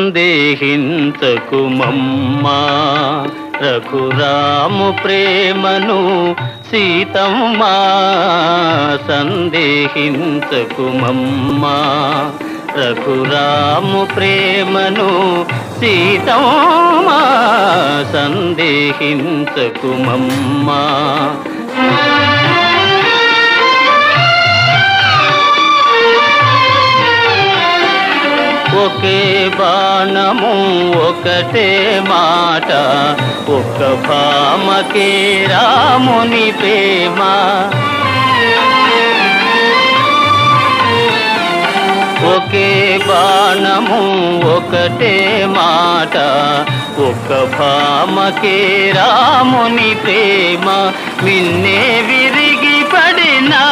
సందేహించకుమమ్మా రఘురాము ప్రేమను సీతమ్మా సందేహించకుమమ్మా రఘురాము ప్రేమను సీతమ్మా సందేహించకుమమ్మా ఒకే బాణము ఒకటే మాట ఒక్క భామకే రాముని ప్రేమ ఒకే బాణము ఒకటే మాట ఒక్క భామకే రాముని ప్రేమ విన్నే విరిగి పడినా